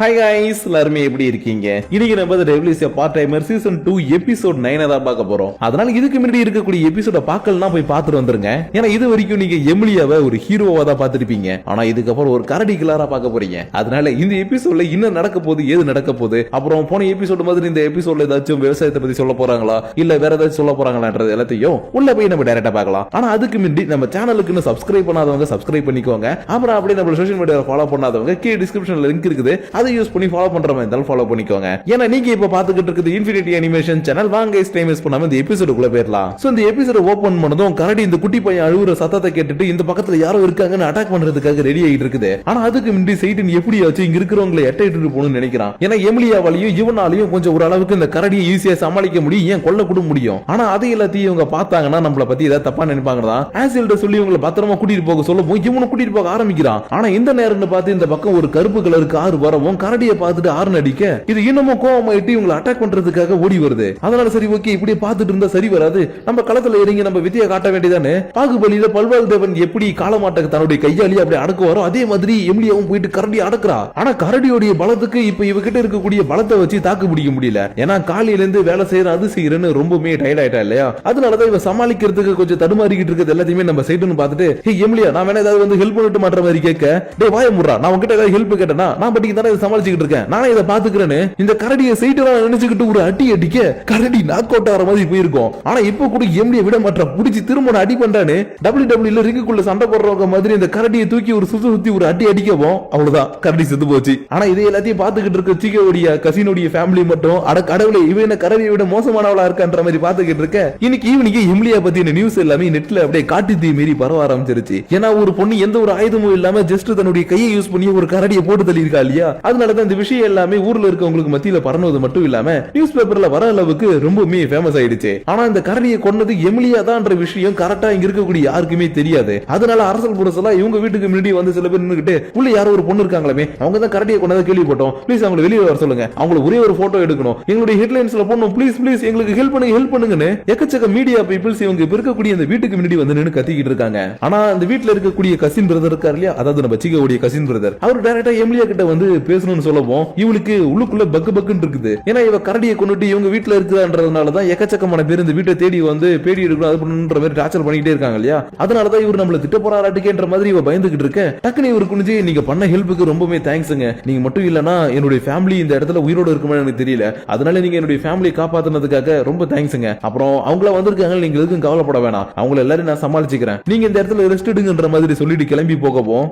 Hi guys எல்லாரும் எப்படி இருக்கீங்க? இன்னைக்கு நம்ம revolution part timer season 2 episode 9 தான் பார்க்க போறோம். அதனால இதுக்கு முன்னாடி இருக்கக்கூடிய எபிசோட பார்க்கலனா போய் பார்த்துட்டு வந்துருங்க. ஏன்னா இது வரைக்கும் நீங்க எமிலியாவை ஒரு ஹீரோவா தான் பார்த்திருப்பீங்க. ஆனா இதுக்கு அப்புறம் ஒரு கரடி கிளாரா பார்க்க போறீங்க. அதனால இந்த எபிசோட்ல என்ன நடக்க போகுது, ஏது நடக்க போகுது, அப்புறம் போன எபிசோட் மாதிரி இந்த எபிசோட்ல ஏதாச்சும் விவசாயத்தை பத்தி சொல்ல போறாங்களா இல்ல வேற ஏதாச்சும் சொல்ல போறாங்களான்றது எல்லாத்தையும் உள்ள போய் நம்ம டைரக்டா பார்க்கலாம். ஆனா அதுக்கு முன்னாடி நம்ம சேனலுக்கு இன்னும் சப்ஸ்கிரைப் பண்ணாதவங்க சப்ஸ்கிரைப் பண்ணிக்கோங்க. அப்புறம் அப்படியே நம்ம சோஷியல் மீடியாவை ஃபாலோ பண்ணாதவங்க கீழே டிஸ்கிரிப்ஷன்ல லிங்க் இருக்குது, அதை யூஸ் பண்ணி ஃபாலோ பண்ற மாதிரி இருந்தாலும் ஃபாலோ பண்ணிக்கோங்க. ஏன்னா நீங்க இப்ப பாத்துக்கிட்டு இருக்குது இன்ஃபினிட்டி அனிமேஷன் சேனல். வாங்க டைம் வேஸ்ட் பண்ணாம இந்த எபிசோடுக்குள்ள போயிரலாம். சோ இந்த எபிசோட ஓபன் பண்ணதும் கரடி இந்த குட்டி பையன் அழுகுற சத்தத்தை கேட்டுட்டு இந்த பக்கத்துல யாரோ இருக்காங்கன்னு அட்டாக் பண்றதுக்காக ரெடி ஆகிட்டு இருக்குது. ஆனா அதுக்கு முன்னாடி சைட்டன் எப்படியாச்சும் இங்க இருக்கிறவங்களை எட்டிட்டு போகணும்னு நினைக்கிறான். ஏன்னா எமிலியாவாலையும் இவனாலையும் கொஞ்சம் ஓரளவுக்கு இந்த கரடியை ஈஸியா சமாளிக்க முடியும், ஏன் கொல்ல கூட முடியும். ஆனா அது எல்லாத்தையும் இவங்க பார்த்தாங்கன்னா நம்மள பத்தி ஏதாவது தப்பா நினைப்பாங்க. ஆசில்ட சொல்லி இவங்களை பத்திரமா கூட்டிட்டு போக சொல்லுவோம், இவனு கூட்டிட்டு போக ஆரம்பிக்கிறான். ஆனா இந்த நேரம்னு பார்த்து இந்த பக்கம் ஒரு கருப்பு கலர் கார் வரவும் கரடியை பார்த்துட்டு ஆர்ன் அடிக்க இது இன்னமும் கோவமாயிட்டு இவங்களை அட்டாக் பண்றதுக்காக ஓடி வருது. அதனால சரி ஓகே இப்படியே பார்த்துட்டு இருந்தா சரி வராது, நம்ம களத்துல இறங்கி நம்ம வித்தியை காட்ட வேண்டியதானே. பாகுபலியில பல்வாள் தேவன் எப்படி காலமாட்டக்கு தன்னுடைய கையாளி அப்படி அடக்குவாரோ அதே மாதிரி எமிலியாவும் போயிட்டு கரடி அடக்குறா. ஆனா கரடியோடைய பலத்துக்கு இப்ப இவகிட்ட இருக்கக்கூடிய பலத்தை வச்சு தாக்கு பிடிக்க முடியல. ஏன்னா காலையில இருந்து வேலை செய்யற அது செய்யறன்னு ரொம்பவே டயர்ட் ஆயிட்டா இல்லையா. அதனாலதான் இவ சமாளிக்கிறதுக்கு கொஞ்சம் தடுமாறிக்கிட்டு இருக்கிறது எல்லாத்தையுமே நம்ம சைடுன்னு பார்த்துட்டு ஹே எமிலியா நான் வேணா ஏதாவது வந்து ஹெல்ப் பண்ணிட்டு மாற்ற மாதிரி கேட்க, டேய் வாய முடுறா, நான் உங்ககிட்ட ஏதாவது ஹெல்ப் கேட்டேனா நான் பட்டிக்கு தானே இதை சமாளிச்சுக்கிட்டு இருக்கேன், நானே இதை பாத்துக்கிறேன்னு இந்த கரடியை சைட்டா நினைச்சுக்கிட்டு ஒரு அடி அடிக்க கரடி நாக் அவுட் ஆகிற மாதிரி போயிருக்கும். ஆனா இப்ப கூட எம்டியை விட மாட்டா, புடிச்சு திரும்ப அடி பண்றானு WWE ரிங்குக்குள்ள சண்டை போடுறவங்க மாதிரி இந்த கரடியை தூக்கி ஒரு சுத்தி ஒரு அடி அடிக்கவும் அவ்வளவுதான் கரடி செத்து போச்சு. ஆனா இதை எல்லாத்தையும் பாத்துக்கிட்டு இருக்க சீகோடைய கசினுடைய ஃபேமிலி மட்டும் அட கடவுளே இவன் என்ன கரடியை விட மோசமானவளா இருக்கான்ற மாதிரி பாத்துக்கிட்டு இருக்க. இன்னைக்கு ஈவினிங் எம்லியா பத்தின நியூஸ் எல்லாமே நெட்ல அப்படியே காட்டு தீ மீறி பரவ ஆரம்பிச்சிருச்சு. ஏன்னா ஒரு பொண்ணு எந்த ஒரு ஆயுதமும் இல்லாம ஜஸ்ட் தன்னுடைய கையை யூஸ் பண்ணி ஒரு கரடியை போட்டு தள்ளி இருக்கா இல்லையா. அதனாலதான் இந்த விஷயம் எல்லாமே ஊர்ல இருக்கவங்களுக்கு மத்தியில பரணுவது மட்டும் இல்லாம நியூஸ் பேப்பர்ல வர அளவுக்கு ரொம்பவே ஃபேமஸ் ஆயிடுச்சு. ஆனா இந்த கரடியை கொன்னது எமிலியா தான்ன்ற விஷயம் கரெக்டா இங்க இருக்கக்கூடிய யாருக்குமே தெரியாது. அதனால அரசல் புரசலா இவங்க வீட்டுக்கு முன்னாடி வந்து சில பேர் நின்னுகிட்டு உள்ள யாரோ ஒரு பொண்ணு இருக்காங்களே அவங்க தான் கரடியை கொன்னதை கேள்விப்பட்டோம், ப்ளீஸ் அவங்களை வெளியே வர சொல்லுங்க, அவங்களை ஒரே ஒரு போட்டோ எடுக்கணும், எங்களுடைய ஹெட்லைன்ஸ்ல போடணும், ப்ளீஸ் ப்ளீஸ் எங்களுக்கு ஹெல்ப் பண்ணுங்கன்னு எக்கச்சக்க மீடியா பீப்பிள்ஸ் இவங்க இருக்கக்கூடிய இந்த வீட்டுக்கு முன்னாடி வந்து நின்னு கத்திக்கிட்டு இருக்காங்க. ஆனா அந்த வீட்டுல இருக்கக்கூடிய கசின் பிரதர் இருக்காரு இல்லையா, அதாவது நம்ம சீகோடைய கசின் பிரதர், அவர் டைரக்டா எமிலியா கிட்ட வந்து பேசணும்னு சொல்லவும் இவளுக்கு உள்ளுக்குள்ள பக்கு பக்குன்னு இருக்குது. ஏன்னா இவ கரடியை கொண்டுட்டு இவங்க வீட்டுல இருக்குன்றதுனாலதான் எக்கச்சக்கமான பேர் இந்த வீட்டை தேடி வந்து பேடி எடுக்கணும் அது பண்ணுன்ற மாதிரி டார்ச்சர் பண்ணிட்டே இருக்காங்க இல்லையா. அதனாலதான் இவர் நம்மள திட்ட போறாராட்டுக்கேன்ற மாதிரி இவ பயந்துகிட்டு இருக்க. டக்குனு இவர் குனிஞ்சு நீங்க பண்ண ஹெல்ப்புக்கு ரொம்பவே தேங்க்ஸ்ங்க, நீங்க மட்டும் இல்லனா என்னுடைய ஃபேமிலி இந்த இடத்துல உயிரோட இருக்குமா எனக்கு தெரியல, அதனால நீங்க என்னுடைய ஃபேமிலியை காப்பாத்துனதுக்காக ரொம்ப தேங்க்ஸ்ங்க. அப்புறம் அவங்கள வந்திருக்காங்க, நீங்க எதுக்கும் கவலைப்பட வேணாம், அவங்கள எல்லாரும் நான் சமாளிச்சுக்கிறேன், நீங்க இந்த இடத்துல ரெஸ்ட் எடுங்கன்ற மாதிரி சொல்லிட்டு கிளம்பி போகவும்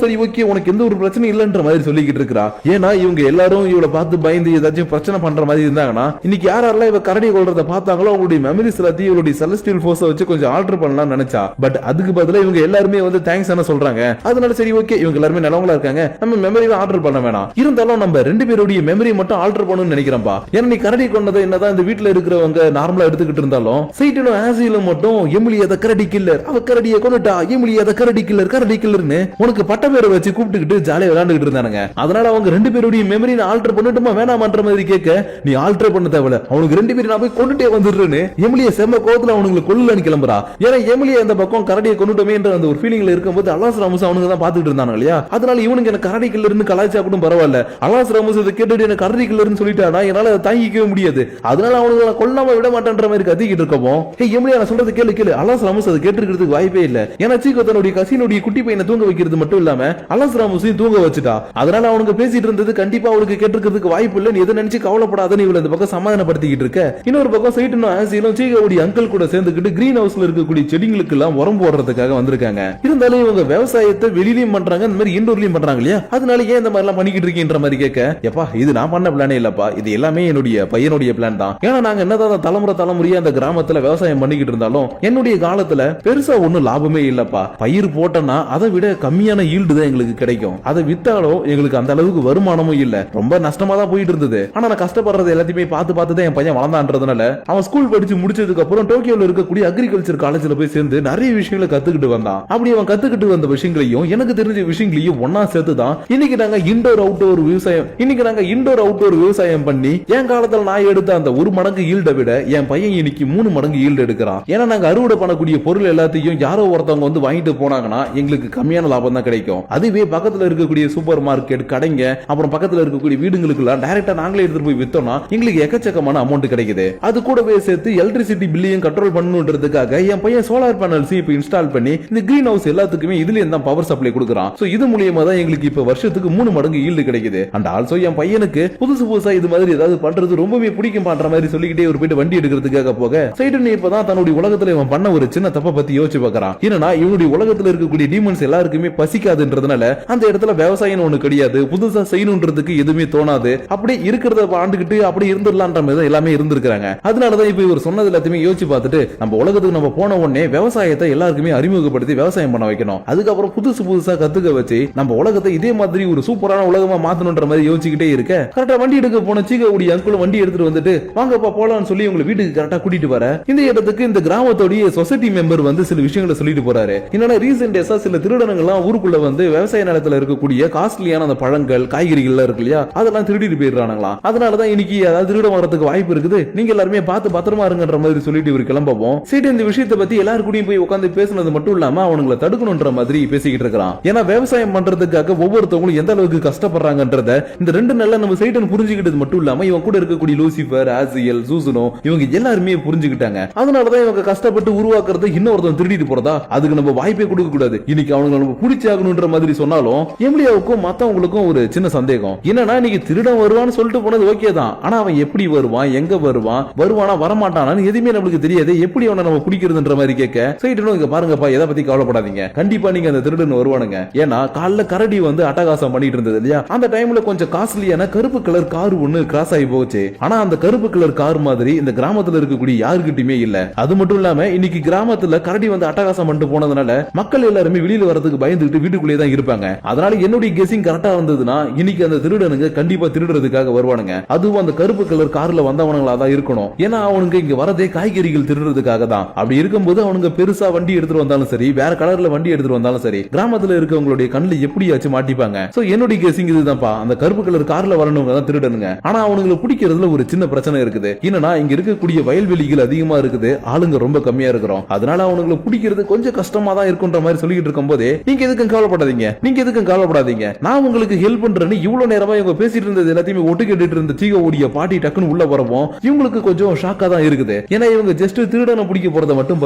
சரி ஓகே உனக்கு எந்த ஒரு பிரச்சனை இல்லன்ற மாதிரி சொல்லிக்கிட்டு இருக்கா. ஏன்னா இவங்க எல்லாரும் இவளை பார்த்து பயந்து ஏதாச்சும் பிரச்சனை பண்ற மாதிரி இருந்தாங்கன்னா இன்னைக்கு யாரெல்லாம் இவ கரடி கொள்றத பார்த்தாங்களோ அவங்களுடைய மெமரிஸ் எல்லாத்தையும் இவளுடைய செலஸ்டியல் ஃபோர்ஸை வச்சு கொஞ்சம் ஆல்டர் பண்ணலாம்னு நினைச்சா. பட் அதுக்கு பதிலா இவங்க எல்லாருமே வந்து தேங்க்ஸ் என்ன சொல்றாங்க. அதனால சரி ஓகே இவங்க எல்லாருமே நல்லவங்களா இருக்காங்க, நம்ம மெமரியை ஆல்டர் பண்ண வேணாம், இருந்தாலும் நம்ம ரெண்டு பேருடைய மெமரி மட்டும் ஆல்டர் பண்ணணும்னு நினைக்கிறேன்பா. ஏன்னா நீ கரடி கொண்டதை என்னதான் இந்த வீட்டுல இருக்கிறவங்க நார்மலா எடுத்துக்கிட்டு இருந்தாலும் சைட்டனும் ஆசிலும் மட்டும் எமிலியா த கரடி கில்லர், அவ கரடியை கொண்டுட்டா, எமிலியா த கரடி கில்லர்னு உனக்கு பட்ட பேரை வச்சு கூப்பிட்டுக்கிட்டு ஜாலியா விளையாண்டுகிட்டு இருந்தானுங்க. அதனால அவங்க ரெண்டு பேருடைய மெமரி ஆல்டர் பண்ணட்டுமா வேணாமன்ற மாதிரி கேட்க, நீ ஆல்டர் பண்ண தேவையில்ல, அவனுக்கு ரெண்டு பேரும் நான் போய் கொண்டுட்டே வந்துடுறேன்னு எமிலியா செம்ம கோவத்துல அவனுக்கு கொல்லன்னு கிளம்புறா. ஏன்னா எமிலியா இந்த பக்கம் கரடியை கொண்டுட்டோமே என்ற அந்த ஒரு ஃபீலிங்ல இருக்கும்போது அலாஸ் ராமஸ் அவனுக்கு தான் பாத்துட்டு இருந்தாங்க இல்லையா. அதனால இவனுக்கு எனக்கு கரடி கில்லர்னு கலாய்ச்சா கூட பரவாயில்ல, அலாஸ் ராமஸ் இதை கேட்டுட்டு எனக்கு கரடி கில்லர்னு சொல்லிட்டானா என்னால அதை தாங்கிக்கவே முடியாது, அதனால அவனுக்கு நான் கொல்லாம விட மாட்டேன்ற மாதிரி கத்திக்கிட்டு இருக்கோம். எமிலியா நான் சொல்றது கேளு, அலாஸ் ராமஸ் அதை கேட்டுக்கிறதுக்கு வாய்ப்பே இல்ல. ஏன்னா சீக்கோ தன்னுடைய கசினுடைய குட்டி பையனை தூங்க வைக்கிறது மட்டும் இல்லாம அலாஸ் ராமஸையும் தூங்க வச்சுட்டா. அதனால அவனுக்கு பேசிட்டு இருந்தது கண்டிப்பா அவளுக்கு கேட்டிருக்கிறதுக்கு வாய்ப்பு இல்ல, நீ எதை நினைச்சு கவலைப்படாதன்னு இவள இந்த பக்கம் சமாதானப்படுத்திக்கிட்டு இருக்க. இன்னொரு பக்கம் சைட்டனும் ஆசிலும் சீகோவுடைய அங்கிள் கூட சேர்ந்துக்கிட்டு கிரீன் ஹவுஸ்ல இருக்கக்கூடிய செடிங்களுக்கு எல்லாம் உரம் போடுறதுக்காக வந்திருக்காங்க. இருந்தாலும் இவங்க விவசாயத்தை வெளியிலயும் பண்றாங்க, இந்த மாதிரி இன்டோர்லயும் பண்றாங்க இல்லையா. அதனால ஏன் இந்த மாதிரி எல்லாம் பண்ணிக்கிட்டு இருக்கீன்ற மாதிரி கேட்க, எப்பா இது நான் பண்ண பிளானே இல்லப்பா, இது எல்லாமே என்னுடைய பையனுடைய பிளான் தான். ஏன்னா நாங்க என்னதான் தலைமுறையா அந்த கிராமத்துல விவசாயம் பண்ணிக்கிட்டு இருந்தாலும் என்னுடைய காலத்துல பெருசா ஒண்ணும் லாபமே இல்லப்பா. பயிர் போட்டோம்னா அதை விட கம்மியான ஈல்டு தான் எங்களுக்கு கிடைக்கும், அதை வித்தாலும் எங்களுக்கு அந்த அளவுக்கு வருமானமும் இல்ல, ரொம்ப நஷ்டமா தான் போயிட்டு இருந்தது. ஆனா நான் கஷ்டப்படுறது எல்லாத்தையுமே பார்த்து தான் என் பையன் வளர்ந்தான்றதுனால அவன் ஸ்கூல் படிச்சு முடிச்சதுக்கு அப்புறம் டோக்கியோல இருக்கக்கூடிய அக்ரிகல்ச்சர் காலேஜ்ல போய் சேர்ந்து நிறைய விஷயங்களை கத்துக்கிட்டு வந்தான். அப்படி அவன் கத்துக்கிட்டு வந்த விஷயங்களையும் எனக்கு தெரிஞ்ச விஷயங்களையும் ஒன்னா சேர்த்து தான் இன்னைக்கு நாங்க இன்டோர் அவுட்டோர் விவசாயம் பண்ணி என் காலத்துல நான் எடுத்த அந்த 1 மடங்கு ஈல்டை விட என் பையன் இன்னைக்கு 3 மடங்கு ஈல்டு எடுக்கிறான். ஏன்னா நாங்க அறுவடை பண்ணக்கூடிய பொருள் எல்லாத்தையும் யாரோ ஒருத்தவங்க வந்து வாங்கிட்டு போனாங்கன்னா எங்களுக்கு கம்மியான லாபம் தான் கிடைக்கும். அதுவே பக்கத்துல இருக்கக்கூடிய சூப்பர் மார்க்கெட் கடைங்க அப்புறம் பக்கத்துல இருக்கக்கூடிய வீடுங்களுக்கு எல்லாம் டைரக்டா நாங்களே எடுத்துட்டு போய் வித்தோம்னா எங்களுக்கு எக்கச்சக்கமான அமௌண்ட் கிடைக்குது. அது கூடவே சேர்த்து எலக்ட்ரிசிட்டி பில்லையும் கண்ட்ரோல் பண்ணணும்ன்றதுக்காக என் பையன் சோலார் பேனல்ஸ் இப்ப இன்ஸ்டால் பண்ணி இந்த கிரீன் ஹவுஸ் எல்லாத்துக்குமே இதுல தான் பவர் சப்ளை கொடுக்குறான். சோ இது மூலியமா தான் எங்களுக்கு இப்ப வருஷத்துக்கு 3 மடங்கு ஈல்டு கிடைக்குது. அண்ட் ஆல்சோ என் பையனுக்கு புதுசா இது மாதிரி ஏதாவது பண்றது ரொம்பவே பிடிக்கும் பண்ற மாதிரி சொல்லிக்கிட்டே ஒரு போயிட்டு வண்டி எடுக்கிறதுக்காக போக சைடன் இப்பதான் தன்னுடைய உலகத்துல இவன் பண்ண ஒரு சின்ன தப்ப பத்தி யோசிச்சு பார்க்கறான். ஏன்னா இவனுடைய உலகத்துல இருக்கக்கூடிய டீமன்ஸ் எல்லாருக்குமே பசிக்காதுன்றதுனால அந்த இடத்துல விவசாயம் ஒண்ணு கிடையாது, புதுசா செய்யணும்ன்றதுக்கு எதுவுமே தோணாது. அப்படி இருக்கிறத ஆண்டுகிட்டு அப்படி இருந்துடலான்ற மாதிரி எல்லாமே இருந்திருக்காங்க. அதனாலதான் இப்ப இவர் சொன்னது எல்லாத்தையுமே யோசிச்சு பார்த்துட்டு நம்ம உலகத்துக்கு நம்ம போன உடனே விவசாயத்தை எல்லாருக்குமே அறிமுகப்படுத்தி விவசாயம் பண்ண வைக்கணும். அதுக்கப்புறம் புதுசா கத்துக்க வச்சு நம்ம உலகத்தை இதே மாதிரி ஒரு சூப்பரான உலகமா மாத்தணும்ன்ற மாதிரி யோசிச்சுக்கிட்டே இருக்க கரெக்டா வண்டி எடுக்க போன சீகவுடைய அங்குள் வண்டி எடுத்துட்டு வந்துட்டு வாங்கப்பா போலான்னு சொல்லி உங்களை வீட்டுக்கு கரெக்டா கூட்டிட்டு வர இந்த இடத்துக்கு இந்த கிராமத்தோடைய சொசைட்டி மெம்பர் வந்து சில விஷயங்களை சொல்லிட்டு போறாரு. என்னன்னா ரீசெண்ட் டேஸா சில திருடனங்கள்லாம் ஊருக்குள்ள வந்து விவசாய நிலத்துல இருக்கக்கூடிய காஸ்ட்லியான அந்த பழங்கள் காய்கறிகள் இருக்கு இல்லையா அதெல்லாம் திருடிட்டு போயிடுறாங்களாம். அதனாலதான் இன்னைக்கு அதாவது திருட வரதுக்கு வாய்ப்பு இருக்குது, நீங்க எல்லாருமே பார்த்து பத்திரமா இருங்கன்ற மாதிரி சொல்லிட்டு இவர் கிளம்பவும் சரி இந்த விஷயத்தை பத்தி எல்லாருக்கூடயும் போய் உட்காந்து பேசுனது மட்டும் இல்லாம அவனுங்களை தடுக்கணும்ன்ற மாதிரி பேசிக்கிட்டு இருக்கான். ஏன்னா விவசாயம் பண்றதுக்காக ஒவ்வொருத்தவங்களும் எந்த அளவுக்கு கஷ்டப்படுறாங்கன்றத இந்த 2 நாள்ல நம்ம சைடன் புரிஞ்சுக்கிட்டது மட்டும் இல்லாம இவன் கூட இருக்கக்கூடிய லூசிபர் ஆசியல் சூசனோ இவங்க எல்லாருமே புரிஞ்சுக்கிட்டாங்க. அதனாலதான் இவங்க கஷ்டப்பட்டு உருவாக்குறது இன்னொருத்தன் திருடிட்டு போறதா அதுக்கு நம்ம வாய்ப்பே கொடுக்க கூடாது. இன்னைக்கு அவங்க நம்ம பிடிச்சாகணும்ன்ற மாதிரி சொன்னாலும் எம்லியாவுக்கும் மத்தவங்களுக்கும் ஒரு சின்ன சந்தேகம். என்னன்னா இன்னைக்கு திருடன் வருவான்னு சொல்லிட்டு போனது ஓகே தான், ஆனா அவன் எப்படி வருவான், எங்க வருவானா வரமாட்டானான்னு எதுவுமே நம்மளுக்கு தெரியாது. எப்படி அவனை நம்ம பிடிக்கிறதுன்ற மாதிரி கேட்க சைடனும் இங்க பாருங்கப்பா எதை பத்தி கவலைப்படாதீங்க, கண்டிப்பா நீங்க அந்த திருடன் வருவானுங்க. ஏன்னா காலைல கரடி வந்து அட்டகாசம் பண்ணிட்டு இருந்தது இல்லையா அந்த டைம்ல கொஞ்சம் காஸ்ட்லியான கருப்பு கலர் கார் ஒண்ணு கிராஸ் ஆகி போச்சு. ஆனா அந்த கருப்பு கலர் கார் மாதிரி இந்த கிராமத்துல இருக்கக்கூடிய யாருக்கிட்டயுமே இல்ல. அது மட்டும் இல்லாம இன்னைக்கு கிராமத்துல கரடி வந்து அட்டகாசம் பண்ணிட்டு போனதுனால மக்கள் எல்லாருமே வெளியில வரதுக்கு பயந்துட்டு வீட்டுக்குள்ளே தான் இருப்பாங்க. அதனால என்னுடைய கெஸிங் கரெக்டா வந்ததுன்னா இன்னைக்கு அந்த திருடனுங்க கண்டிப்பா திருடுறதுக்காக வருவானுங்க. அதுவும் அந்த கருப்பு கலர் கார்ல வந்தவனுங்களா தான் இருக்கணும். ஏன்னா அவனுங்க இங்க வரதே காய்கறிகள் திருடுறதுக்காக தான். அப்படி இருக்கும்போது அவனுங்க பெருசா வண்டி எடுத்துட்டு வந்தாலும் சரி வேற கலர்ல வண்டி எடுத்துட்டு வந்தாலும் சரி கிராமத்துல இருக்கவங்களுடைய கண்ணுல எப்படியாச்சும் மாட்டிப்பாங்க. சோ என்னுடைய கெஸிங் இதுதான்ப்பா, அந்த கருப்பு கலர் கார்ல வரணுங்க தான் திருடனுங்க. ஆனா அவனுங்களை பிடிக்கிறதுல ஒரு சின்ன பிரச்சனை இருக்குது. என்னன்னா இங்க இருக்கக்கூடிய வயல்வெளிகள் அதிகமா இருக்குது, ஆளுங்க ரொம்ப கம்மியா இருக்கிறோம். அதனால அவனுங்களை பிடிக்கிறது கொஞ்சம் கஷ்டமா தான் இருக்குன்ற மாதிரி சொல்லிட்டு இருக்கும் போதே நீங்க எதுக்கும் கவலைப்படாதீங்க, நான் உங்களுக்கு ஹெல்ப் பண்றேன்னு இவ்வளவு நேரமா இவங்க பேசிட்டு இருந்தது எல்லாத்தையுமே ஒட்டு கேட்டுட்டு இருந்த சீகோடைய பாட்டி டக்குன்னு உள்ள வரவும் இவங்களுக்கு கொஞ்சம் ஷாக்கா தான் இருக்குது. ஏன்னா இவங்க ஜஸ்ட் திருடனை பிடிக்க போறதை மட்டும்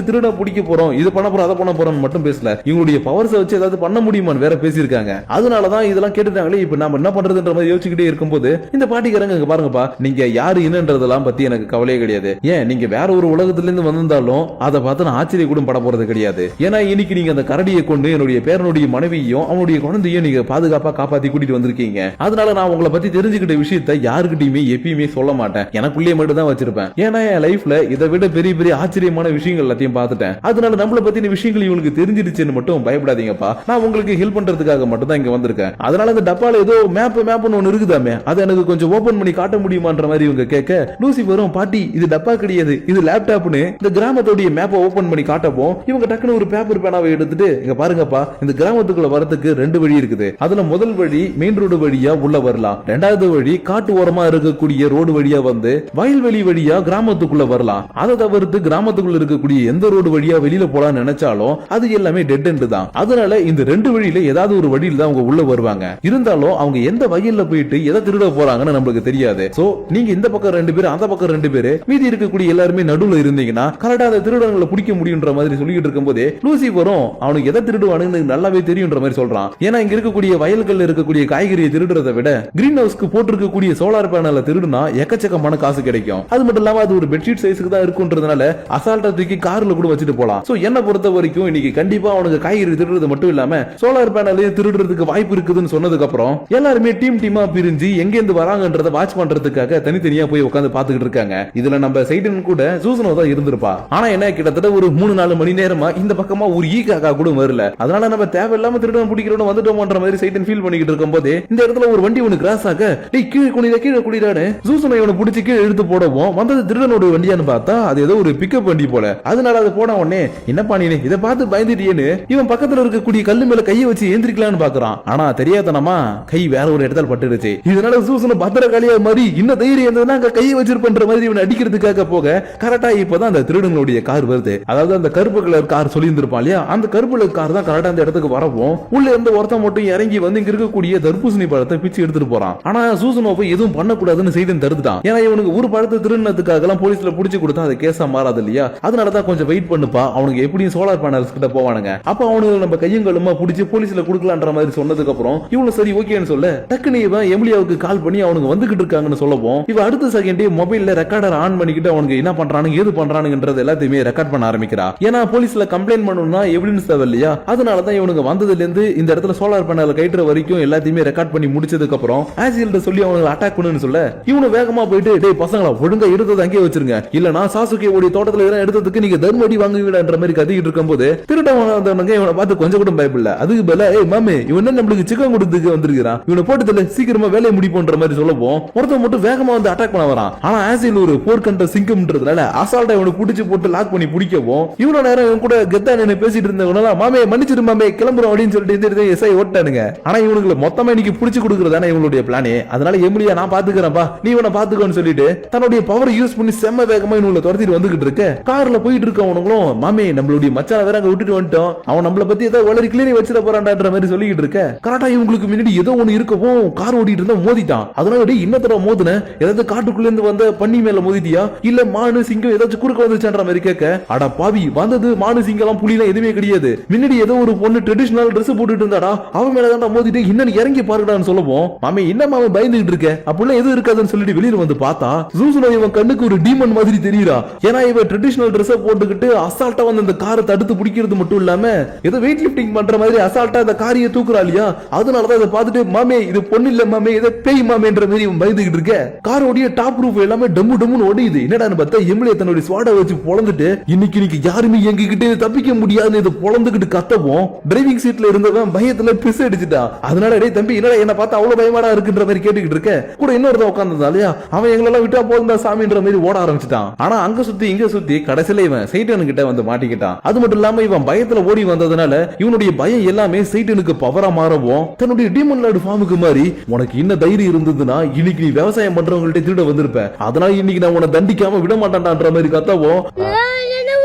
திருடனை பிடிக்க போறோம் இது பண்ண போறோம் அதை பண்ண போறோம் மட்டும் பேசல, இவங்களுடைய பவர்ஸ் வச்சு ஏதாவது பண்ண முடியுமான்னு வேற பேசியிருக்காங்க. அதனாலதான் இதெல்லாம் கேட்டுட்டாங்களே இப்ப நாம என்ன பண்றதுன்ற மாதிரி யோசிச்சுக்கிட்டே இருக்கும்போது இந்த பாட்டிக்காரங்க இங்க பாருங்கப்பா நீங்க யாரு என்னன்றதெல்லாம் பத்தி எனக்கு கவலையே கிடையாது. ஏன் நீங்க வேற ஒரு உலகத்துல இருந்து வந்திருந்தாலும் அதை பார்த்து நான் ஆச்சரிய கூட பட போறது கிடையாது. ஏன்னா இன்னைக்கு நீங்க அந்த கரடியை கொண்டு என்னுடைய பேரனுடைய மனைவியும் அவனுடைய குழந்தையும் நீங்க பாதுகாப்பா காப்பாத்தி கூட்டிட்டு வந்திருக்கீங்க. அதனால நான் உங்களை பத்தி தெரிஞ்சுக்கிட்ட விஷயத்தை யாருக்கிட்டையுமே எப்பயுமே சொல்ல மாட்டேன், எனக்குள்ளேயே மட்டும் தான் வச்சிருப்பேன். ஏன்னா என் லைஃப்ல இதை விட பெரிய பெரிய ஆச்சரியமான விஷயங்கள் எல்லாத்தையும் பார்த்துட்டேன். அதனால நம்மளை பத்தின விஷயங்கள் இவங்களுக்கு தெரிஞ்சிருச்சுன்னு மட்டும் பயப்படாதீங்கப்பா, நான் உங்களுக்கு ஹெல்ப் பண்றதுக்காக மட்டும் தான் இங்க வந்திருக்கேன். அதனால இந்த டப்பால ஏதோ மேப்னு ஒன்னு இருக்குதாமே அதை எனக்கு கொஞ்சம் ஓபன் பண்ணி காட்ட முடியுமான்ற மாதிரி இவங்க கேட்க லூசிபரும் பாட்டி இது டப்பா கிடையாது இது லேப்டாப்னு இந்த கிராமத்தோடைய மேப்பை ஓபன் பண்ணி காட்டப்போ இவங்க டக்குன்னு ஒரு பேப்பர் பேனாவை எடுத்துட்டு இங்க பாருங்கப்பா இந்த கிராமத்துக்குள்ள வரதுக்கு 2 வழி இருக்குது. அதுல முதல் வழி மெயின் ரோடு வழியா உள்ள வரலாம், 2வது வழி காட்டு ஓரமா இருக்கக்கூடிய ரோடு வழியா வந்து வயல்வெளி வழியா கிராமத்துக்குள்ள வரலாம். அதை தவிர்த்து கிராமத்துக்குள்ள இருக்கக்கூடிய எந்த ரோடு வழியா வெளியில போலாம் நினைச்சாலும் அது எல்லாமே டெட் எண்ட் தான். அதனால இந்த 2 வழியில ஏதாவது ஒரு வழியில தான் அவங்க உள்ள வருவாங்க. இருந்தாலும் அவங்க எந்த வகையில போயிட்டு எதை திருட போறாங்கன்னு நம்மளுக்கு தெரியாது. சோ நீங்க இந்த பக்கம் 2 பேர் அந்த பக்கம் 2 பேர் மீதி இருக்கக்கூடிய எல்லாருமே நடுவுல இருந்தீங்கன்னா கரெக்டா அந்த திருடங்களை பிடிக்க முடியும்ன்ற மாதிரி சொல்லிட்டு இருக்கும் போதே லூசிபரும் அவனுக்கு எதை திருடுவானுன்னு நல்லாவே தெரியும்ன்ற மாதிரி சொல்றான். ஏன்னா இங்க இருக்கக்கூடிய வயல்கள் இருக்கக்கூடிய காய்கறியை திருடுறதை விட கிரீன் ஹவுஸ்க்கு போட்டிருக்கக்கூடிய சோலார் பேனல திருடுனா எக்கச்சக்கமான காசு கிடைக்கும். அது மட்டும் இல்லாம அது ஒரு பெட்ஷீட் சைஸ்க்கு தான் இருக்குன்றதுனால அசால்ட்டா தூக்கி கார்ல கூட வச்சுட்டு போலாம். சோ என்ன பொறுத்த வரைக்கும் இன்னைக்கு கண்டிப்பா அவனுக்கு காய்கறி திருடுறது மட்டும் இல்லாம சோலார் பேனலையும் திருடுறதுக்கு வாய்ப்பு இருக்குதுன்னு சொன்னதுக்கு அப்புறம் எல்லாருமே டீமா பிரிஞ்சு எங்க இருந்து வராங்கன்றத வாட்ச் பண்றதுக்காக தனித்தனியா போய் உட்கார்ந்து பாத்துக்கிட்டு இருக்காங்க. இதுல நம்ம சைடன் கூட சூசனோ தான் இருந்திருப்பா. ஆனா என்ன கிட்டத்தட்ட ஒரு 3-4 மணி நேரமா இந்த பக்கமா ஒரு ஈகாக்கா கூட வரல. அதனால நம்ம தேவையில்லாம திருடன் பிடிக்கிறோம் வந்துட்டோம்ன்ற மாதிரி சைடன் ஃபீல் பண்ணிக்கிட்டு இருக்கும் போது இந்த இடத்துல ஒரு வண்டி ஒன்னு கிராஸ் ஆக டேய் கீழே குனிடானு சூசனோ இவனை பிடிச்சி கீழே இழுத்து போடவும் வந்தது திருடனோட வண்டியான்னு பார்த்தா அது ஏதோ ஒரு பிக்கப் வண்டி போல. அதனால அது போன உடனே என்னப்பா நீ இதை பார்த்து பயந்துட்டியேன்னு இவன் பக்கத்துல இருக்கக்கூடிய கல்லு மேல கையை வச்சு ஏந்திரிக்கலான்னு பாக்குறான். ஆனா தெரியாதனமா கை வேற ஒரு இடத்துல பட்டுடுச்சு. இதனால சூசன பத்திரகாளியா மாதிரி இன்னும் தைரியம் இருந்ததுன்னா அங்க கையை வச்சிருப்பன்ற மாதிரி இவன் அடிக்கிறதுக்காக போக கரெக்டா இப்பதான் அந்த திருடனுடைய கார் வருது. அதாவது அந்த கருப்பு கலர் கார் சொல்லி இருந்திருப்பான் இல்லையா அந்த கருப்பு கலர் கார் தான் கரெக்டா அந்த இடத்துக்கு வரவும் உள்ள இருந்து ஒருத்தன் மட்டும் இறங்கி வந்து இங்க இருக்கக்கூடிய தர்பூசணி பழத்தை பிச்சு எடுத்துட்டு போறான். ஆனா சூசனோவை எதுவும் பண்ணக்கூடாதுன்னு செய்தி தடுத்துட்டான். ஏன்னா இவனுக்கு ஒரு பழத்தை திருநத்துக்காக எல்லாம் போலீஸ்ல புடிச்சு கொடுத்தா அது கேஸா மாறாது இல்லையா? அதனாலதான் கொஞ்சம் வெயிட் பண்ணுப்பா, அவனுக்கு எப்படியும் சோலார் பேனல்ஸ் கிட்ட போவானுங்க, அப்ப அவனுக்கு நம்ம கையங்களுமா புடிச்சு போலீஸ்ல கொடுக்கலான்ற மாதிரி சொன்னதுக்கு அப்புறம் இவனு சரி ஓகேன்னு சொல்ல டக்குனு இவன் எமிலியாவுக்கு கால் பண்ணி அவனுக்கு வந்துகிட்டு இருக்காங்கன்னு சொல்லவும் இவ அடுத்த செகண்டே மொபைல்ல ரெக்கார்டர் ஆன் பண்ணிக்கிட்டு அவனுக்கு என்ன பண்றானுங்க ஏது பண்றானுங்கன்றது எல்லாத்தையுமே ரெக்கார்ட் பண்ண ஆரம்பிக்கிறா. ஏன்னா போலீஸ்ல கம்ப்ளைண்ட் பண்ணணும்னா எவிடன்ஸ் தேவை இல்லையா? அதனாலதான் இவனுக்கு வந்ததுல இருந்து இந்த இடத்துல சோலார் பேனல் கைட்டுற வரைக்கும் எல்லாத்தையுமே ரெக்கார்ட் பண்ணி முடிச்சதுக்கு அப்புறம் ஆசில்ட சொல்லி அவனுக்கு அட்டாக் பண்ணுன்னு சொல்ல இவனு வேகமா போயிட்டு டேய் பசங்களா ஒழுங்கா எடுத்தது அங்கேயே வச்சிருங்க, இல்லனா சாசுகே ஓடி தோட்டத்துல இதெல்லாம் எடுத்ததுக்கு நீங்க தர்மடி வாங்குவீங்கன்ற மாதிரி கத்திக்கிட்டு இருக்கும்போது திருடவனவங்க இவனை பார்த்து கொஞ்சம் கூட பயப்படல. அதுக்கு பதிலா ஏய் மாமே இவன் நம்மளுக்கு சிக்கன் கொடுத்துக்கு வந்திருக்கான், இவனை போட்டு சீக்கிரமா வேலையை முடிப்போன்ற மாதிரி சொல்லவும் ஒருத்தன் மட்டும் வேகமா வந்து அட்டாக் பண்ண வரான். ஆனா ஆசில் ஒரு போர்க்கண்ட சிங்கம்ன்றதுனால அசால்ட்டா இவனை புடிச்சு போட்டு லாக் பண்ணி பிடிக்கவும் இவ்வளவு நேரம் இவன் கூட கெத்தா நின்னு பேசிட்டு இருந்தவனால மாமே மன்னிச்சிரு மாமே கிளம்புறோம் அப்படின்னு சொல்லிட்டு இந்த எஸ்ஐ ஓட்டானுங்க. ஆனா இவனுக்கு மொத்தமா இன்னைக்கு புடிச்சு கொடுக்கறதானே இவங்களுடைய பிளானே. அதனால எமிலியா நான் பாத்துக்கிறேன்பா நீ இவனை பாத்துக்கோன்னு சொல்லிட்டு தன்னுடைய பவர் யூஸ் பண்ணி செம்ம வேகமா இவங்களை துரத்திட்டு வந்துகிட்டு இருக்க. கார்ல போயிட்டு இருக்கவனுங்களும் மாமே நம்மளுடைய மச்சான வேற அங்க விட்டுட்டு வந்துட்டோம், அவன் நம்மளை பத்தி ஏதோ வளரி கிளீனி வச்சிட போறான்ன்ற மாதிரி சொல்லிட்டு இருக்க. கரெக்டா இவங்களுக்கு முன்னாடி ஏதோ ஒண்ணு இருக்கவும் கார் ஓடிட்டு இருந்தா மோதிட்டான். அதனால இன்னத்தர மோதுன ஏதாவது காட்டுக்குள்ள இருந்து வந்த பண்ணி மேல மோதிட்டியா இல்ல மானு சிங்கம் ஏதாச்சும் குறுக்க வந்துச்சுன்ற மாதிரி கேட்க அட பாவி வந்தது மானு சிங்கம் புலிலாம் எதுவுமே கிடையாது, முன்னாடி ஏதோ ஒரு பொண்ணு ட்ரெடிஷனல் ட்ரெஸ் போட்டுட்டு இருந்தாடா அவன் மேலதான் மோதிட்டு இன்னும் இறங்கி பாருடான்னு சொல்லவும் மாமே இன்னும் அவன் பயந்துகிட்டு இருக்க அப்படிலாம் எதுவும் இருக்காதுன்னு சொல்லிட்டு வெளியில வந்து பார்த்தா ஜூசுனோ இவன் கண்ணுக்கு ஒரு டீமன் மாதிரி தெரியுறா. ஏன்னா இவன் ட்ரெடிஷனல் ட்ரெஸ் போட்டுக்கிட்டு அசால்ட்டா வந்து அந்த காரை தடுத்து பிடிக்கிறது மட்டும் இல்லாம ஏதோ வெயிட் லிப்டிங் பண்ற மாதிரி அசால்ட்டா அந்த காரியை தூக்குறா இல்லையா? அதனாலதான் இதை பார்த்துட்டு மாமே இது பொண்ணு இல்ல மாமே இதை பேய் மாமேன்ற மாதிரி இவன் பயந்துகிட்டு இருக்க. காரோடைய டாப் ரூஃப் எல்லாமே டம்மு டம்முன்னு ஓடியுது. என்னடான்னு பார்த்தா எம்எல்ஏ தன்னுடைய ஸ்வாட வச்சு பொளந்துட்டு இன்னைக்கு யாருமே எங்ககிட்ட தப்பிக்க முடியாதுன்னு இதை பொளந்துகிட்டு கத்தவும் டிரைவிங் சீட்ல இருந்தவன் பயத்துல பிஸ் அடிச்சுட்டான். அதனால டேய் தம்பி என்னடா என்ன பார்த்தா அவ்வளவு பயமாடா இருக்குன்ற மாதிரி கேட்டுக்கிட்டு இருக்க. கூட இன்னொருத்த உட்கார்ந்ததா இல்லையா அவன் எங்களெல்லாம் விட்டா போதும் சாமின்ற மாதிரி ஓட ஆரம்பிச்சுட்டான். ஆனா அங்க சுத்தி இங்க சுத்தி கடைசியில இவன் சைட்டன் கிட்ட வந்து மாட்டிக்கிட்டான். அது மட்டும் இல்லாம இவன் பயத்துல ஓடி வந்ததுனால இவனுடைய பயம் எல்லாமே சைட்டனுக்கு பவரா மாறவும் தன்னுடைய டீமன் லார்ட் ஃபார்முக்கு மாதிரி உனக்கு என்ன தைரியம் இருந்ததுன்னா இன்னைக்கு நீ விவசாயம் பண்றவங்கள்ட்ட திருட வந்திருப்ப, அதனால இன்னைக்கு நான் உன்னை தண்டிக்காம விட மாட்டான்டான்ற மாதிரி கத்தவும்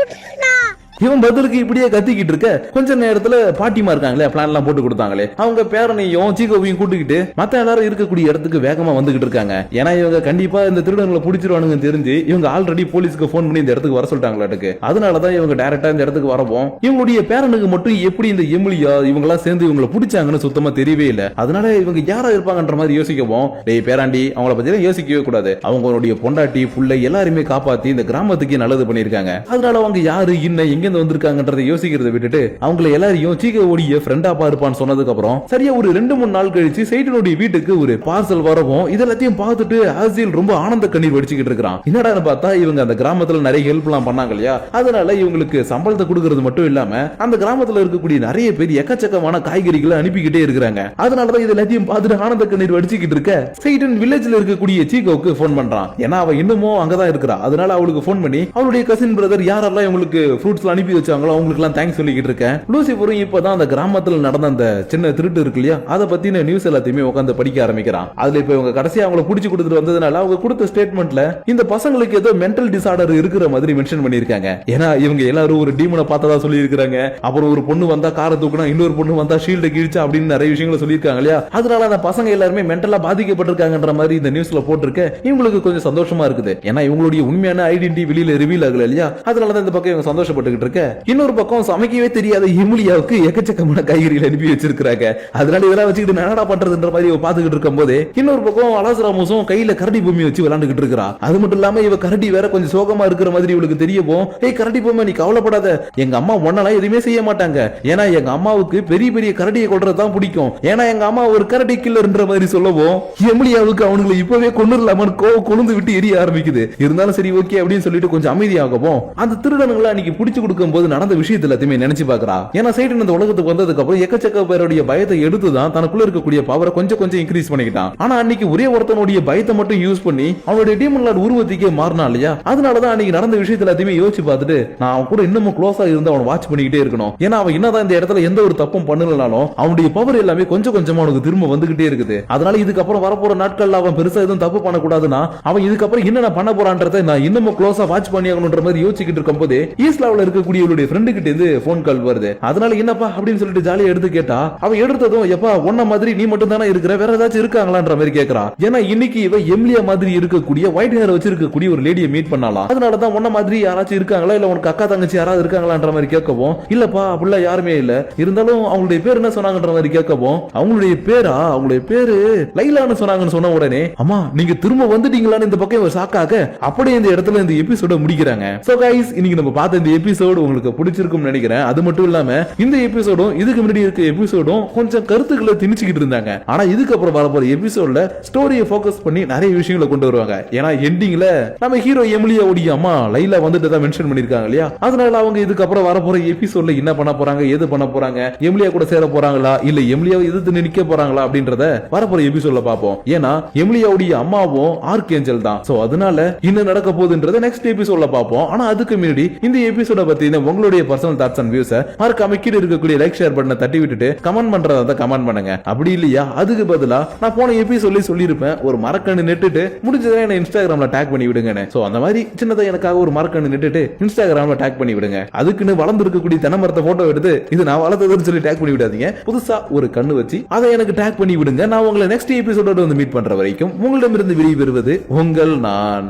இவன் பதிலுக்கு இப்படியே கத்திக்கிட்டு இருக்க. கொஞ்ச நேரத்துல பாட்டிமா இருக்காங்களே பிளான் எல்லாம் போட்டு கொடுத்தாங்களே அவங்க பேரனையும் சீகோவையும் கூட்டிக்கிட்டு மத்த எல்லாரும் இருக்கக்கூடிய இடத்துக்கு வேகமா வந்துகிட்டு இருக்காங்க. ஏன்னா இவங்க கண்டிப்பா இந்த திருடங்களை பிடிச்சிருவானுங்க தெரிஞ்சு இவங்க ஆல்ரெடி போலீஸ்க்கு போன் பண்ணி இந்த இடத்துக்கு வர சொல்லிட்டாங்களாட்டுக்கு. அதனாலதான் இவங்க டைரக்டா இந்த இடத்துக்கு வரவும் இவங்களுடைய பேரனுக்கு மட்டும் எப்படி இந்த எமிலியா இவங்க எல்லாம் சேர்ந்து இவங்களை பிடிச்சாங்கன்னு சுத்தமா தெரியவே இல்ல. அதனால இவங்க யாரா இருப்பாங்கன்ற மாதிரி யோசிக்கவும் டேய் பேராண்டி அவங்கள பத்தி யோசிக்கவே கூடாது, அவங்களுடைய பொண்டாட்டி புள்ளை எல்லாருமே காப்பாத்தி இந்த கிராமத்துக்கு நல்லது பண்ணிருக்காங்க, அதனால அவங்க யாரு இன்ன எங்க வந்திருக்காங்கன்றதை யோசிக்கிறத விட்டுட்டு அவங்களை எல்லாரையும் சீகோவுடைய ஃப்ரெண்டா பாருப்பான்னு சொன்னதுக்கு அப்புறம் சரியா ஒரு 2-3 நாள் கழிச்சு சைட்டனுடைய வீட்டுக்கு ஒரு பார்சல் வரவும் இதெல்லாத்தையும் பார்த்துட்டு ஆசில் ரொம்ப ஆனந்த கண்ணீர் வடிச்சுக்கிட்டு இருக்கான். என்னடான்னு பார்த்தா இவங்க அந்த கிராமத்துல நிறைய ஹெல்ப் எல்லாம் பண்ணாங்க இல்லையா? அதனால இவங்களுக்கு சம்பளத்தை கொடுக்கறது மட்டும் இல்லாம அந்த கிராமத்துல இருக்கக்கூடிய நிறைய பேர் எக்கச்சக்கமான காய்கறிகளை அனுப்பிக்கிட்டே இருக்கிறாங்க. அதனாலதான் இது எல்லாத்தையும் பார்த்துட்டு ஆனந்த கண்ணீர் வடிச்சுக்கிட்டு இருக்க சைட்டன் வில்லேஜ்ல இருக்கக்கூடிய சீகோவுக்கு போன் பண்றான். ஏன்னா அவ இன்னமும் அங்கதான் இருக்கிறா. அதனால அவளுக்கு போன் பண்ணி அவளுடைய கசின் பிரதர் யாரெல்லாம் இவங்களுக்கு ஃப்ரூட்ஸ் அனுப்பி வச்சாங்களோ அவங்களுக்கு எல்லாம் தேங்க்ஸ் சொல்லிக்கிட்டு இருக்கேன். லூசிபரும் இப்பதான் அந்த கிராமத்துல நடந்த அந்த சின்ன திருட்டு இருக்கு இல்லையா அதை பத்தின நியூஸ் எல்லாத்தையுமே உட்காந்து படிக்க ஆரம்பிக்கிறான். அதுல இப்ப இவங்க கடைசியா அவங்களை புடிச்சு கொடுத்துட்டு வந்ததுனால அவங்க கொடுத்த ஸ்டேட்மெண்ட்ல இந்த பசங்களுக்கு ஏதோ மென்டல் டிசார்டர் இருக்கிற மாதிரி மென்ஷன் பண்ணிருக்காங்க. ஏன்னா இவங்க எல்லாரும் ஒரு டீமனை பார்த்ததா சொல்லி இருக்காங்க, அப்புறம் ஒரு பொண்ணு வந்தா காரை தூக்குனா இன்னொரு பொண்ணு வந்தா ஷீல்ட கிழிச்சா அப்படின்னு நிறைய விஷயங்களை சொல்லியிருக்காங்க இல்லையா? அதனால அந்த பசங்க எல்லாருமே மென்டலா பாதிக்கப்பட்டிருக்காங்கன்ற மாதிரி இந்த நியூஸ்ல போட்டிருக்க இவங்களுக்கு கொஞ்சம் சந்தோஷமா இருக்குது. ஏன்னா இவங்களுடைய உண்மையான ஐடென்டிட்டி வெளியில ரிவீல் ஆகல இல்லையா? அதனாலதான் இந்த பக்கம் இவங்க சந்தோஷப்பட்டுக்கிட்டு இருக்க. இன்னொரு பக்கம் சமைக்கவே தெரியாத எமிலியாவுக்கு எக்கச்சக்கமான காய்கறிகள் அனுப்பி வச்சிருக்காங்க. அதனால இதெல்லாம் வச்சுக்கிட்டு என்னடா பண்றதுன்ற மாதிரி பாத்துக்கிட்டு இருக்கும் போதே இன்னொரு பக்கம் அலாசராமுசும் கையில கரடி பொம்மை வச்சு விளையாண்டுகிட்டு இருக்கா. அது மட்டும் இல்லாம இவ கரடி வேற கொஞ்சம் சோகமா இருக்கிற மாதிரி இவளுக்கு தெரியவும் ஏய் கரடி பொம்மை நீ கவலைப்படாத, எங்க அம்மா ஒன்னெல்லாம் எதுவுமே செய்ய மாட்டாங்க, ஏன்னா எங்க அம்மாவுக்கு பெரிய பெரிய கரடியை கொள்றதுதான் பிடிக்கும், ஏன்னா எங்க அம்மா ஒரு கரடி கில்லர்ன்ற மாதிரி சொல்லவும் எமிலியாவுக்கு அவனுங்களை இப்பவே கொண்டுலாமன்னு கொழுந்து விட்டு எரிய ஆரம்பிக்குது. இருந்தாலும் சரி ஓகே அப்படின்னு சொல்லிட்டு கொஞ்சம் அமைதியாகவும் அந்த திருடனுங்களை அன்னைக்கு பிடிச்சு கொடுக்கும் போது நடந்த விஷயத்தை எல்லாத்தையுமே நினைச்சு பாக்குறா. ஏன்னா சைட்டன் இந்த உலகத்துக்கு வந்ததுக்கு அப்புறம் எக்கச்சக்க பேருடைய பயத்தை எடுத்துதான் தனக்குள்ள இருக்கக்கூடிய பவரை கொஞ்சம் கொஞ்சம் இன்க்ரீஸ் பண்ணிக்கிட்டான். ஆனா அன்னைக்கு ஒரே ஒருத்தனுடைய பயத்தை மட்டும் யூஸ் பண்ணி அவனுடைய டீமன் லார்ட் உருவத்துக்கே மாறினா இல்லையா? அதனாலதான் அன்னைக்கு நடந்த விஷயத்தை எல்லாத்தையுமே யோசிச்சு பார்த்துட்டு நான் அவன் கூட இன்னமும் க்ளோஸா இருந்து அவன் வாட்ச் பண்ணிக்கிட்டே இருக்கணும். ஏன்னா அவன் என்னதான் இந்த இடத்துல எந்த ஒரு தப்பும் பண்ணலனாலும் அவனுடைய பவர் எல்லாமே கொஞ்சம் கொஞ்சமா அவனுக்கு திரும்ப வந்துகிட்டே இருக்குது. அதனால இதுக்கப்புறம் வரப்போற நாட்கள்ல அவன் பெருசா எதுவும் தப்பு பண்ணக்கூடாதுன்னா அவன் இதுக்கப்புறம் என்ன பண்ண போறான்றதை நான் இன்னமும் க்ளோஸா வாட்ச் பண்ணி ஆகணும்ன்ற மாதிரி யோசிச்சுக்கிட்டு இருக்கும் போதே ஈஸ்லாவில் இருக்க இருக்கக்கூடியவளுடைய ஃப்ரெண்டு கிட்ட இருந்து போன் கால் வருது. அதனால என்னப்பா அப்படின்னு சொல்லிட்டு ஜாலியா எடுத்து கேட்டா, அவ எடுத்ததும் எப்பா உன்ன மாதிரி நீ மட்டும் தானே இருக்கிற, வேற ஏதாச்சும் இருக்காங்களான்ற மாதிரி கேக்குறான். ஏன்னா இன்னைக்கு இவ எம்லியா மாதிரி இருக்கக்கூடிய ஒயிட் ஹேர் வச்சிருக்கக்கூடிய ஒரு லேடியை மீட் பண்ணலாம். அதனாலதான் உன்ன மாதிரி யாராச்சும் இருக்காங்களா, இல்ல உனக்கு அக்கா தங்கச்சி யாராவது இருக்காங்களான்ற மாதிரி கேட்கவும், இல்லப்பா அப்படிலாம் யாருமே இல்ல, இருந்தாலும் அவங்களுடைய பேர் என்ன சொன்னாங்கன்ற மாதிரி கேட்கவும், அவங்களுடைய பேரு லைலான்னு சொன்னாங்கன்னு சொன்ன உடனே, அம்மா நீங்க திரும்ப வந்துட்டீங்களான்னு இந்த பக்கம் ஷாக்காக அப்படியே இந்த இடத்துல இந்த எபிசோட முடிக்கிறாங்க. சோ கைஸ், இன்னைக்கு நம்ம பார்த்த இந்த எபிசோடு உங்களுக்கு பிடிச்சிருக்கும் நினைக்கிறேன். அது மட்டும் இல்லாம இந்த எபிசோடும் இதுக்கு முன்னாடி இருக்க எபிசோடும் கொஞ்சம் கருத்துக்களை திணிச்சுக்கிட்டு இருந்தாங்க. ஆனா இதுக்கப்புறம் வரப்போற எபிசோட்ல ஸ்டோரியை ஃபோக்கஸ் பண்ணி நிறைய விஷயங்களை கொண்டு வருவாங்க. ஏன்னா எண்டிங்ல நம்ம ஹீரோ எமிலியாவுடைய அம்மா லைலா வந்துட்டு தான் மென்ஷன் பண்ணிருக்காங்க இல்லையா, அதனால அவங்க இதுக்கப்புறம் வரப்போற எபிசோட்ல என்ன பண்ண போறாங்க, எது பண்ண போறாங்க, எமிலியா கூட சேர போறாங்களா இல்ல எமிலியாவை எதிர்த்து நிக்க போறாங்களா அப்படின்றத வரப்போற எபிசோட்ல பாப்போம். ஏன்னா எமிலியாவுடைய அம்மாவும் ஆர்க்ஏஞ்சல் தான். சோ அதனால என்ன நடக்க போகுதுன்றத நெக்ஸ்ட் எபிசோட்ல பாப்போம். ஆனா அதுக்கு முன்னாடி இந்த எபிசோட பத்தின உங்களுடைய பர்சனல் தாட்ஸ் அண்ட் வியூஸ் மறக்காம கீழ இருக்கக்கூடிய லைக் ஷேர் பட்டனை தட்டி விட்டுட்டு கமெண்ட் பண்றதா கமெண்ட் பண்ணுங்க. அப்படி இல்லையா அதுக்கு பதிலா நான் போன எபிசோட்ல சொல்லியிருப்பேன், ஒரு மரக்கண்ணு நெட்டுட்டு முடிஞ்சதை என்ன இன்ஸ்டாகிராம்ல டேக் பண்ணி விடுங்க. சோ அந்த மாதிரி சின்னதா எனக்காக ஒரு மரக்கண்ணு நெட்டுட்டு இன்ஸ்டாகிராம்ல டேக் பண்ணி விடுங்க. அதுக்குன்னு வளர்ந்து இருக்கக்கூடிய தென்னமரத்தை போட்டோ எடுத்து இது நான் வளர்த்ததுன்னு சொல்லி டேக் பண்ணி விடாதீங்க. புதுசா ஒரு கண்ணு வச்சு அதை எனக்கு டேக் பண்ணி விடுங்க. நான் உங்களை நெக்ஸ்ட் எபிசோடோட வந்து மீட் பண்ற வரைக்கும் உங்களிடமிருந்து விடை பெறுவது உங்கள் நான்.